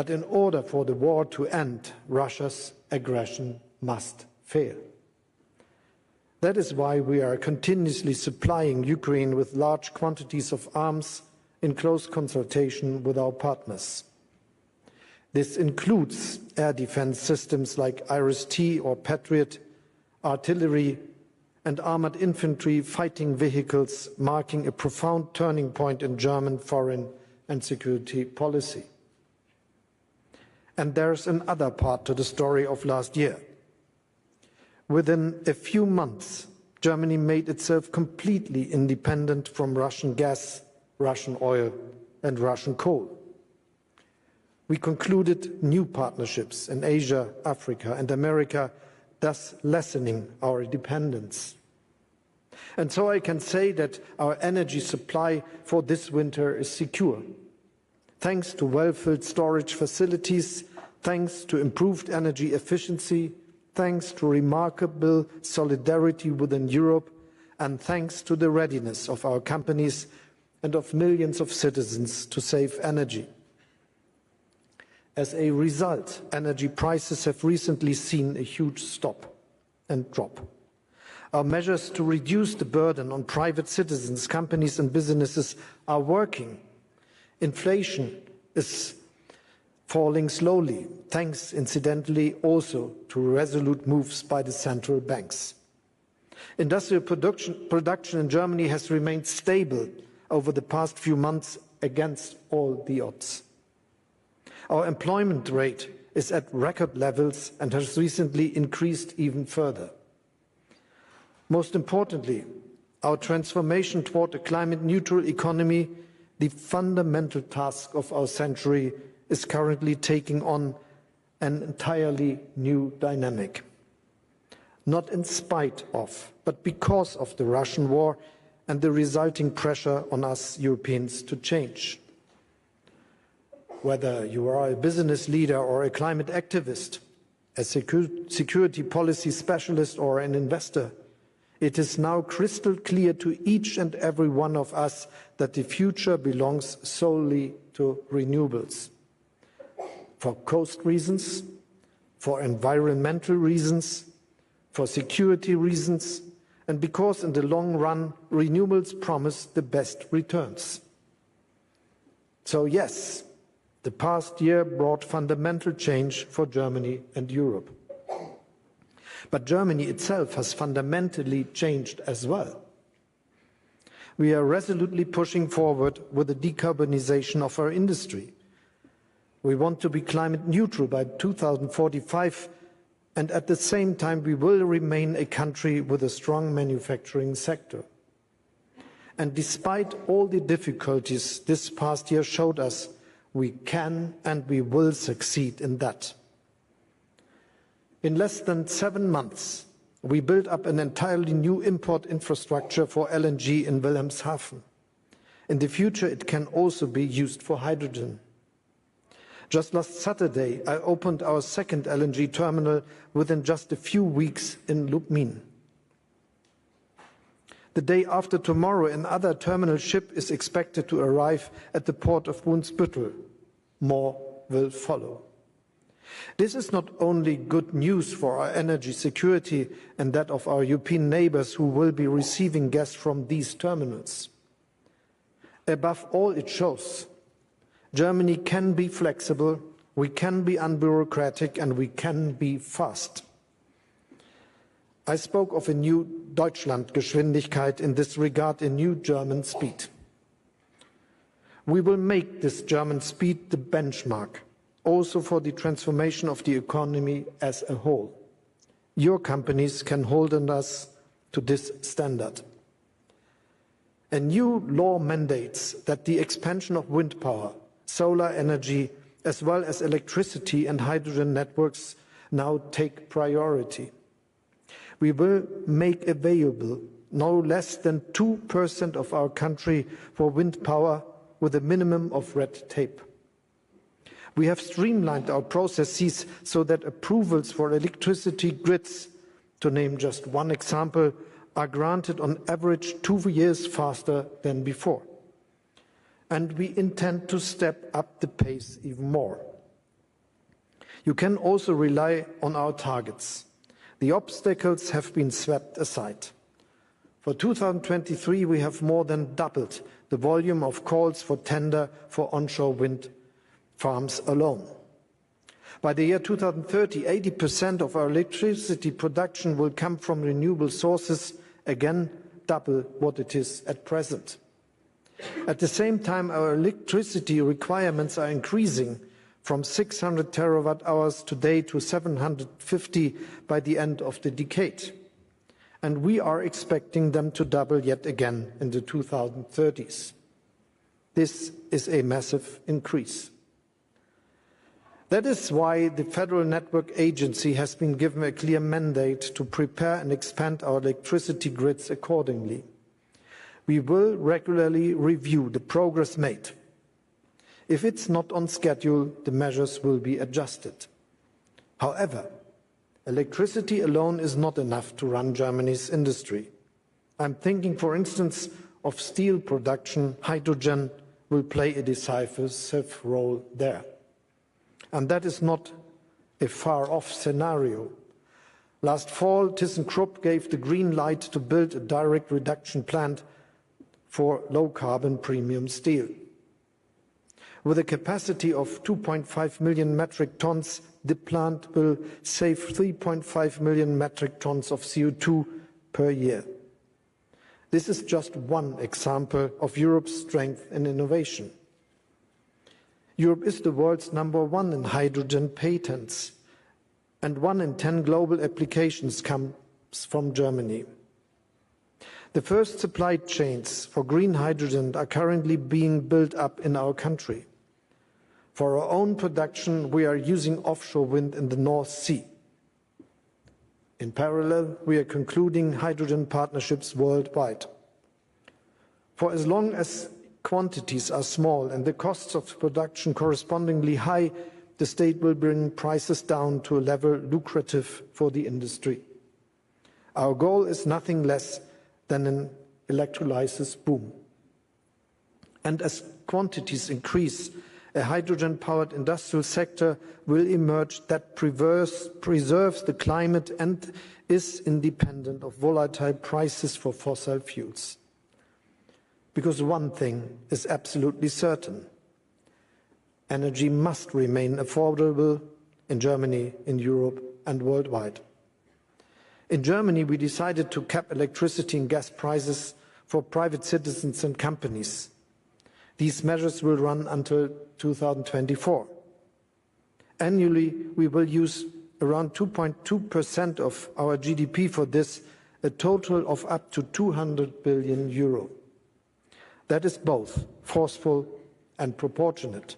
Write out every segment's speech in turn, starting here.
But in order for the war to end, Russia's aggression must fail. That is why we are continuously supplying Ukraine with large quantities of arms in close consultation with our partners. This includes air defense systems like IRIS-T or Patriot, artillery and armored infantry fighting vehicles, marking a profound turning point in German foreign and security policy. And there's another part to the story of last year. Within a few months, Germany made itself completely independent from Russian gas, Russian oil and Russian coal. We concluded new partnerships in Asia, Africa and America, thus lessening our dependence. And so I can say that our energy supply for this winter is secure, thanks to well-filled storage facilities, thanks to improved energy efficiency, thanks to remarkable solidarity within Europe, and thanks to the readiness of our companies and of millions of citizens to save energy. As a result, energy prices have recently seen a huge stop and drop. Our measures to reduce the burden on private citizens, companies and businesses are working. Inflation is falling slowly, thanks incidentally also to resolute moves by the central banks. Industrial production in Germany has remained stable over the past few months against all the odds. Our employment rate is at record levels and has recently increased even further. Most importantly, our transformation toward a climate-neutral economy, the fundamental task of our century, is currently taking on an entirely new dynamic. Not in spite of, but because of the Russian war and the resulting pressure on us Europeans to change. Whether you are a business leader or a climate activist, a security policy specialist or an investor, it is now crystal clear to each and every one of us that the future belongs solely to renewables. For cost reasons, for environmental reasons, for security reasons, and because in the long run, renewables promise the best returns. So yes, the past year brought fundamental change for Germany and Europe. But Germany itself has fundamentally changed as well. We are resolutely pushing forward with the decarbonization of our industry. We want to be climate neutral by 2045, and at the same time we will remain a country with a strong manufacturing sector. And despite all the difficulties this past year showed us, we can and we will succeed in that. In less than 7 months, we built up an entirely new import infrastructure for LNG in Wilhelmshaven. In the future, it can also be used for hydrogen. Just last Saturday, I opened our second LNG terminal within just a few weeks in Lubmin. The day after tomorrow, another terminal ship is expected to arrive at the port of Brunsbüttel. More will follow. This is not only good news for our energy security and that of our European neighbours who will be receiving gas from these terminals. Above all, it shows Germany can be flexible, we can be unbureaucratic, and we can be fast. I spoke of a new Deutschlandgeschwindigkeit, in this regard a new German speed. We will make this German speed the benchmark, also for the transformation of the economy as a whole. Your companies can hold on us to this standard. A new law mandates that the expansion of wind power, solar energy, as well as electricity and hydrogen networks now take priority. We will make available no less than 2% of our country for wind power with a minimum of red tape. We have streamlined our processes so that approvals for electricity grids, to name just one example, are granted on average 2 years faster than before. And we intend to step up the pace even more. You can also rely on our targets. The obstacles have been swept aside. For 2023, we have more than doubled the volume of calls for tender for onshore wind farms alone. By the year 2030, 80% of our electricity production will come from renewable sources, again double what it is at present. At the same time, our electricity requirements are increasing from 600 terawatt-hours today to 750 by the end of the decade. And we are expecting them to double yet again in the 2030s. This is a massive increase. That is why the Federal Network Agency has been given a clear mandate to prepare and expand our electricity grids accordingly. We will regularly review the progress made. If it's not on schedule, the measures will be adjusted. However, electricity alone is not enough to run Germany's industry. I'm thinking, for instance, of steel production. Hydrogen will play a decisive role there. And that is not a far-off scenario. Last fall, ThyssenKrupp gave the green light to build a direct reduction plant for low-carbon premium steel. With a capacity of 2.5 million metric tons, the plant will save 3.5 million metric tons of CO2 per year. This is just one example of Europe's strength in innovation. Europe is the world's #1 in hydrogen patents, and 1 in 10 global applications comes from Germany. The first supply chains for green hydrogen are currently being built up in our country. For our own production, we are using offshore wind in the North Sea. In parallel, we are concluding hydrogen partnerships worldwide. For as long as quantities are small and the costs of production correspondingly high, the state will bring prices down to a level lucrative for the industry. Our goal is nothing less than an electrolysis boom. And as quantities increase, a hydrogen-powered industrial sector will emerge that preserves the climate and is independent of volatile prices for fossil fuels. Because one thing is absolutely certain: energy must remain affordable in Germany, in Europe, and worldwide. In Germany, we decided to cap electricity and gas prices for private citizens and companies. These measures will run until 2024. Annually, we will use around 2.2% of our GDP for this, a total of up to 200 billion euro. That is both forceful and proportionate.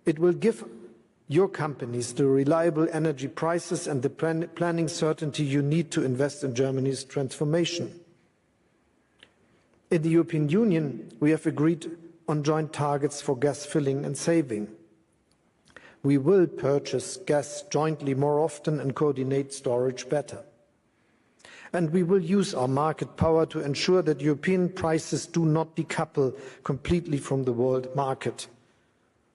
It will give your companies the reliable energy prices and the planning certainty you need to invest in Germany's transformation. In the European Union, we have agreed on joint targets for gas filling and saving. We will purchase gas jointly more often and coordinate storage better. And we will use our market power to ensure that European prices do not decouple completely from the world market.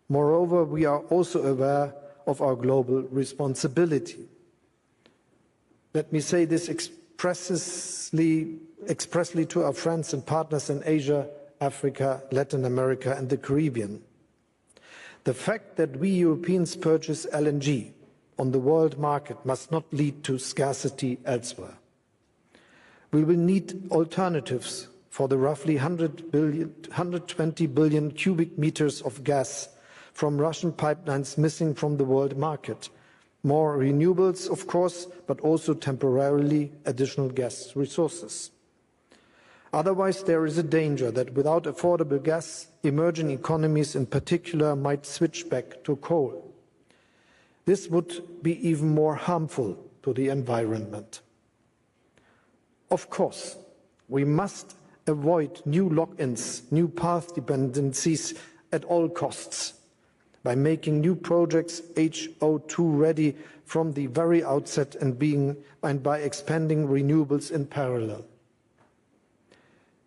Moreover, we are also aware of our global responsibility. Let me say this expressly to our friends and partners in Asia, Africa, Latin America, and the Caribbean. The fact that we Europeans purchase LNG on the world market must not lead to scarcity elsewhere. We will need alternatives for the roughly 120 billion cubic meters of gas from Russian pipelines missing from the world market. More renewables, of course, but also temporarily additional gas resources. Otherwise, there is a danger that without affordable gas, emerging economies in particular might switch back to coal. This would be even more harmful to the environment. Of course, we must avoid new lock-ins, new path dependencies at all costs by making new projects HO2 ready from the very outset and by expanding renewables in parallel.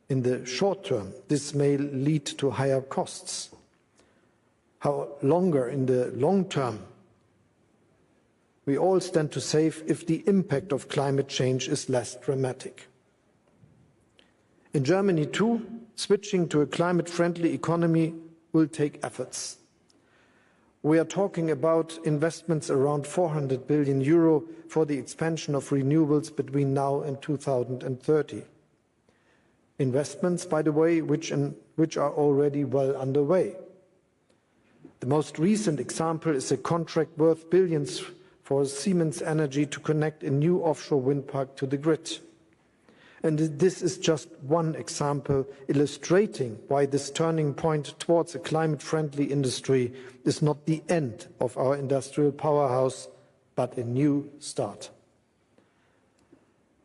In the short term, this may lead to higher costs. However, in the long term, we all stand to save if the impact of climate change is less dramatic. In Germany too, switching to a climate-friendly economy will take efforts. We are talking about investments around 400 billion euro for the expansion of renewables between now and 2030. Investments, by the way, which are already well underway. The most recent example is a contract worth billions for Siemens Energy to connect a new offshore wind park to the grid. And this is just one example illustrating why this turning point towards a climate-friendly industry is not the end of our industrial powerhouse, but a new start.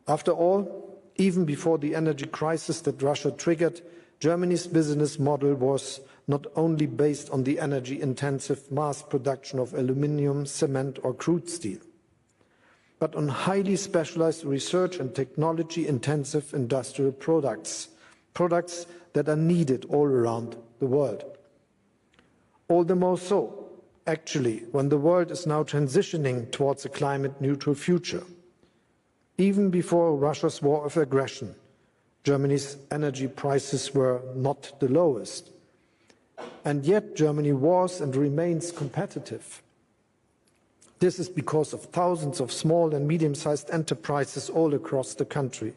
After all, even before the energy crisis that Russia triggered, Germany's business model was not only based on the energy-intensive mass production of aluminium, cement or crude steel, but on highly specialized research and technology-intensive industrial products that are needed all around the world. All the more so, actually, when the world is now transitioning towards a climate-neutral future. Even before Russia's war of aggression, Germany's energy prices were not the lowest. And yet Germany was and remains competitive. This is because of thousands of small and medium-sized enterprises all across the country.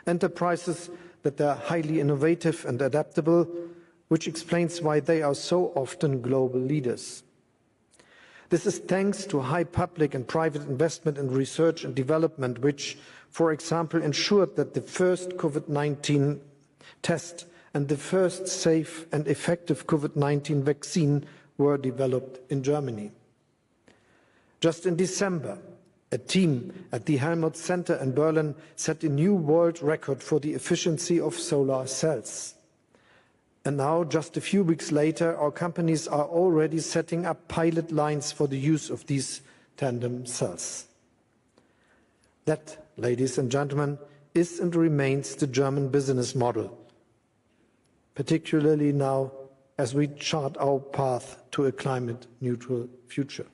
Enterprises that are highly innovative and adaptable, which explains why they are so often global leaders. This is thanks to high public and private investment in research and development, which, for example, ensured that the first COVID-19 test and the first safe and effective COVID-19 vaccine were developed in Germany. Just in December, a team at the Helmholtz Center in Berlin set a new world record for the efficiency of solar cells. And now, just a few weeks later, our companies are already setting up pilot lines for the use of these tandem cells. That, ladies and gentlemen, is and remains the German business model, particularly now as we chart our path to a climate-neutral future.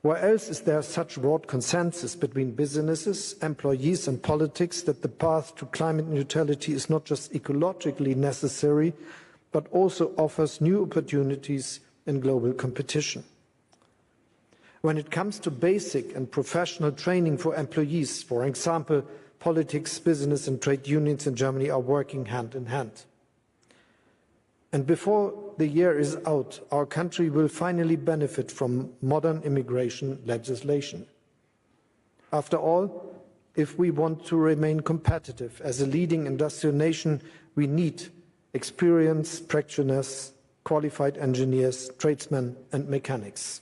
Where else is there such broad consensus between businesses, employees and politics that the path to climate neutrality is not just ecologically necessary, but also offers new opportunities in global competition? When it comes to basic and professional training for employees, for example, politics, business and trade unions in Germany are working hand in hand. And before the year is out, our country will finally benefit from modern immigration legislation. After all, if we want to remain competitive as a leading industrial nation, we need experienced practitioners, qualified engineers, tradesmen and mechanics.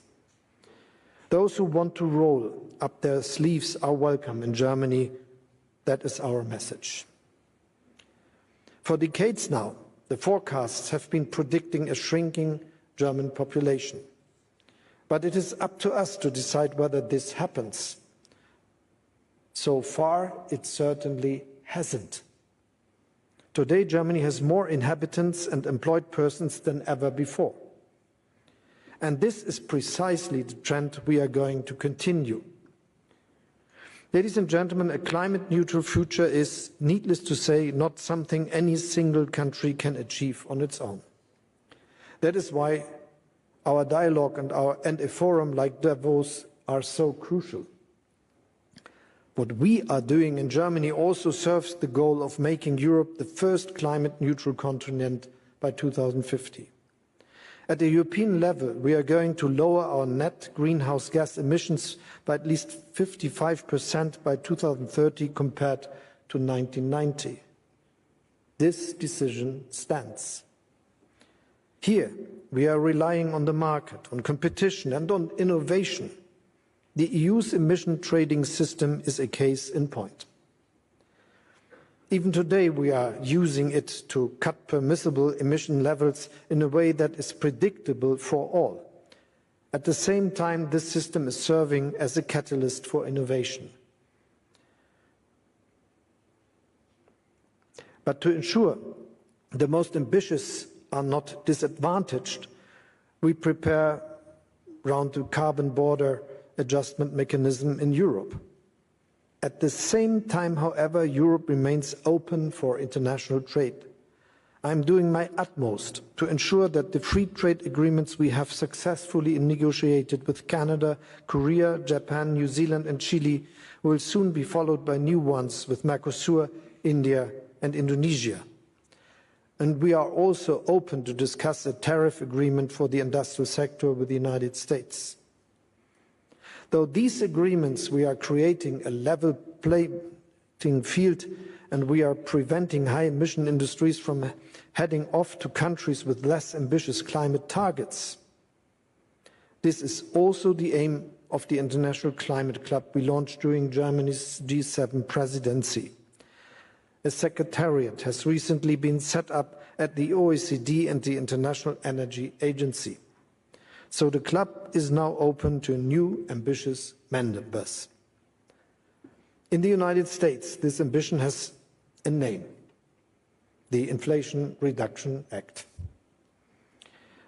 Those who want to roll up their sleeves are welcome in Germany. That is our message. For decades now, the forecasts have been predicting a shrinking German population. But it is up to us to decide whether this happens. So far, it certainly hasn't. Today, Germany has more inhabitants and employed persons than ever before. And this is precisely the trend we are going to continue. Ladies and gentlemen, a climate-neutral future is, needless to say, not something any single country can achieve on its own. That is why our dialogue and a forum like Davos are so crucial. What we are doing in Germany also serves the goal of making Europe the first climate-neutral continent by 2050. At the European level, we are going to lower our net greenhouse gas emissions by at least 55% by 2030 compared to 1990. This decision stands. Here, we are relying on the market, on competition and on innovation. The EU's emission trading system is a case in point. Even today, we are using it to cut permissible emission levels in a way that is predictable for all. At the same time, this system is serving as a catalyst for innovation. But to ensure the most ambitious are not disadvantaged, we prepare around the carbon border adjustment mechanism in Europe. At the same time, however, Europe remains open for international trade. I'm doing my utmost to ensure that the free trade agreements we have successfully negotiated with Canada, Korea, Japan, New Zealand and Chile will soon be followed by new ones with Mercosur, India and Indonesia. And we are also open to discuss a tariff agreement for the industrial sector with the United States. Though these agreements, we are creating a level playing field and we are preventing high-emission industries from heading off to countries with less ambitious climate targets. This is also the aim of the International Climate Club we launched during Germany's G7 presidency. A secretariat has recently been set up at the OECD and the International Energy Agency. So the club is now open to new ambitious members. In the United States, this ambition has a name: the Inflation Reduction Act.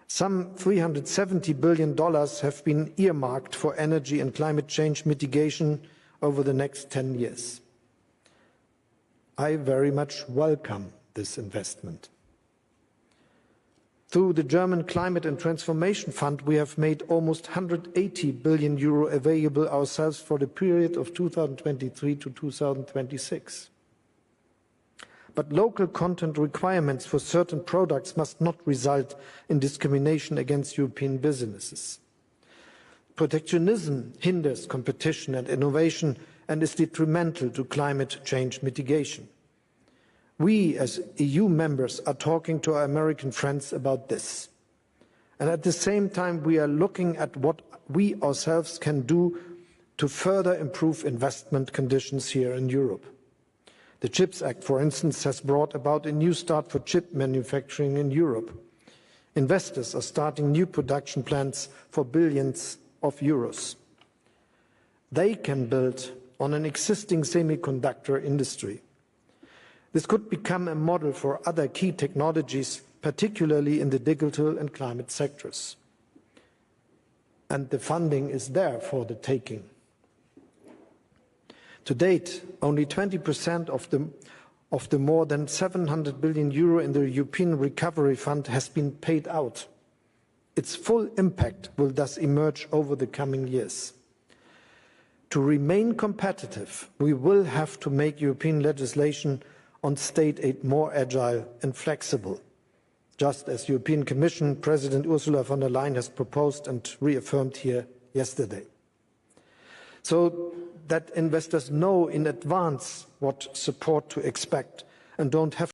Some $370 billion have been earmarked for energy and climate change mitigation over the next 10 years. I very much welcome this investment. Through the German Climate and Transformation Fund, we have made almost €180 billion available ourselves for the period of 2023 to 2026. But local content requirements for certain products must not result in discrimination against European businesses. Protectionism hinders competition and innovation and is detrimental to climate change mitigation. We, as EU members, are talking to our American friends about this. And at the same time, we are looking at what we ourselves can do to further improve investment conditions here in Europe. The CHIPS Act, for instance, has brought about a new start for chip manufacturing in Europe. Investors are starting new production plants for billions of euros. They can build on an existing semiconductor industry. This could become a model for other key technologies, particularly in the digital and climate sectors. And the funding is there for the taking. To date, only 20% of the more than €700 billion in the European Recovery Fund has been paid out. Its full impact will thus emerge over the coming years. To remain competitive, we will have to make European legislation on state aid more agile and flexible, just as European Commission President Ursula von der Leyen has proposed and reaffirmed here yesterday. So that investors know in advance what support to expect and don't have